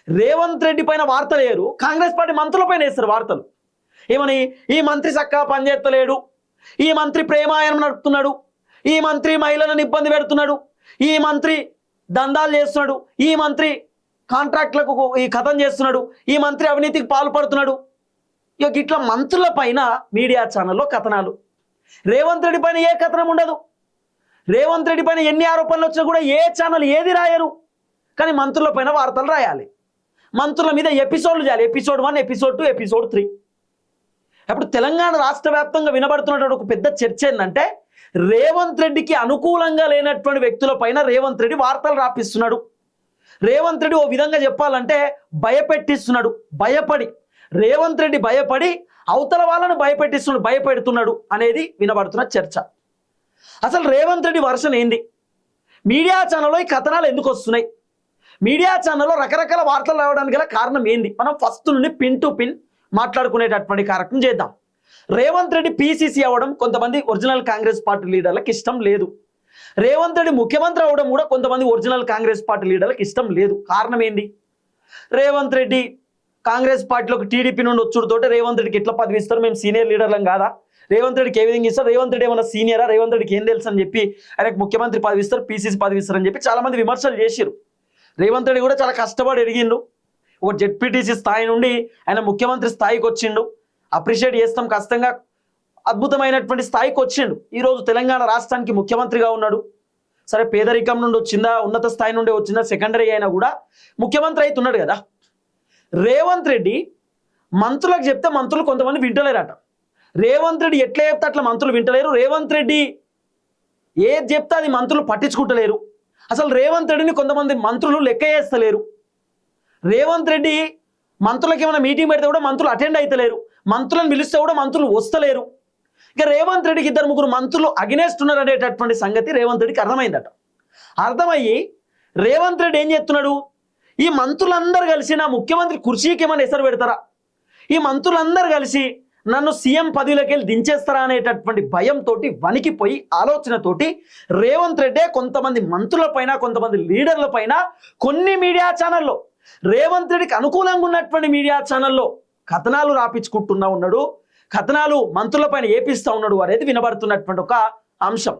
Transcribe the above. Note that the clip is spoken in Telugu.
రేవంత్ రెడ్డి పైన వార్తలు వేయరు, కాంగ్రెస్ పార్టీ మంత్రుల పైన వేస్తారు వార్తలు. ఏమని? ఈ మంత్రి చక్కగా పనిచేస్తలేడు, ఈ మంత్రి ప్రేమాయణం నడుపుతున్నాడు, ఈ మంత్రి మహిళలను ఇబ్బంది పెడుతున్నాడు, ఈ మంత్రి దందాలు చేస్తున్నాడు, ఈ మంత్రి కాంట్రాక్ట్లకు ఈ కథం చేస్తున్నాడు, ఈ మంత్రి అవినీతికి పాల్పడుతున్నాడు. ఇక ఇట్లా మంత్రుల పైన మీడియా ఛానల్లో కథనాలు. రేవంత్ రెడ్డి పైన ఏ కథనం ఉండదు. రేవంత్ రెడ్డి పైన ఎన్ని ఆరోపణలు వచ్చినా కూడా ఏ ఛానల్ ఏది రాయరు. కానీ మంత్రుల పైన వార్తలు రాయాలి, మంత్రుల మీద ఎపిసోడ్లు చేయాలి. Episode 1, episode 2, episode 3. అప్పుడు తెలంగాణ రాష్ట్ర వ్యాప్తంగా వినబడుతున్నటువంటి ఒక పెద్ద చర్చ ఏంటంటే, రేవంత్ రెడ్డికి అనుకూలంగా లేనటువంటి వ్యక్తుల పైన రేవంత్ రెడ్డి వార్తలు రాపిస్తున్నాడు. రేవంత్ రెడ్డి ఓ విధంగా చెప్పాలంటే భయపెట్టిస్తున్నాడు. రేవంత్ రెడ్డి భయపడి అవతల వాళ్ళను భయపెడుతున్నాడు అనేది వినబడుతున్న చర్చ. అసలు రేవంత్ రెడ్డి వర్షన్ ఏంది? మీడియా ఛానల్లో ఈ కథనాలు ఎందుకు వస్తున్నాయి? మీడియా ఛానల్లో రకరకాల వార్తలు రావడానికి గల కారణం ఏంది? మనం ఫస్ట్ నుండి పిన్ టు పిన్ మాట్లాడుకునేటటువంటి కార్యక్రమం చేద్దాం. రేవంత్ రెడ్డి పిసిసి అవ్వడం కొంతమంది ఒరిజినల్ కాంగ్రెస్ పార్టీ లీడర్లకు ఇష్టం లేదు. రేవంత్ రెడ్డి ముఖ్యమంత్రి అవ్వడం కూడా కొంతమంది ఒరిజినల్ కాంగ్రెస్ పార్టీ లీడర్లకు ఇష్టం లేదు. కారణం ఏంది? రేవంత్ రెడ్డి కాంగ్రెస్ పార్టీలోకి టీడీపీ నుండి వచ్చుడుతోటి రేవంత్ రెడ్డికి ఎట్లా పదవి ఇస్తారు? మేము సీనియర్ లీడర్లం కాదా? రేవంత్ రెడ్డికి ఏ విధంగా ఇస్తారు? రేవంత్ రెడ్డి ఏమైనా సీనియరా? రేవంత్ రెడ్డికి ఏం తెలుసు అని చెప్పి ఆయనకు ముఖ్యమంత్రి పదవి ఇస్తారు, పిసిసి పదవి ఇస్తారు అని చెప్పి చాలా మంది విమర్శలు చేశారు. రేవంత్ రెడ్డి కూడా చాలా కష్టపడి ఎదిగిండు. ఒక జెడ్పీటీసీ స్థాయి నుండి ఆయన ముఖ్యమంత్రి స్థాయికి వచ్చిండు. అప్రిషియేట్ చేస్తాం, కష్టంగా అద్భుతమైనటువంటి స్థాయికి వచ్చిండు. ఈరోజు తెలంగాణ రాష్ట్రానికి ముఖ్యమంత్రిగా ఉన్నాడు. సరే పేదరికం నుండి వచ్చిందా, ఉన్నత స్థాయి నుండి వచ్చిందా, సెకండరీ అయినా కూడా ముఖ్యమంత్రి అవుతున్నాడు కదా. రేవంత్ రెడ్డి మంత్రులకు చెప్తే మంత్రులు కొంతమంది వింటలేరట. రేవంత్ రెడ్డి ఎట్లా చెప్తే అట్లా మంత్రులు వింటలేరు. రేవంత్ రెడ్డి ఏది చెప్తే అది మంత్రులు పట్టించుకుంటలేరు. అసలు రేవంత్ రెడ్డిని కొంతమంది మంత్రులు లెక్క చేస్తలేరు. రేవంత్ రెడ్డి మంత్రులకు ఏమైనా మీటింగ్ పెడితే కూడా మంత్రులు అటెండ్ అవుతలేరు. మంత్రులను పిలిస్తే కూడా మంత్రులు వస్తలేరు. ఇక రేవంత్ రెడ్డికి 2-3 మంత్రులు అగెనెస్ట్ ఉన్నారు అనేటటువంటి సంగతి రేవంత్ రెడ్డికి అర్థమైందట. అర్థమయ్యి రేవంత్ రెడ్డి ఏం చేస్తున్నాడు? ఈ మంత్రులందరూ కలిసి నా ముఖ్యమంత్రి కుర్చీకి ఏమైనా ఎసరు పెడతారా, ఈ మంత్రులందరూ కలిసి నన్ను సీఎం పదవిలోకి వెళ్ళి దించేస్తారా అనేటటువంటి భయంతో వణికిపోయి ఆలోచనతోటి రేవంత్ రెడ్డి కొంతమంది మంత్రుల పైన, కొంతమంది లీడర్ల పైన కొన్ని మీడియా ఛానల్లో, రేవంత్ రెడ్డికి అనుకూలంగా ఉన్నటువంటి మీడియా ఛానల్లో కథనాలు రాపించుకుంటున్నా ఉన్నాడు, కథనాలు మంత్రుల పైన ఏపిస్తా ఉన్నాడు అనేది వినబడుతున్నటువంటి ఒక అంశం.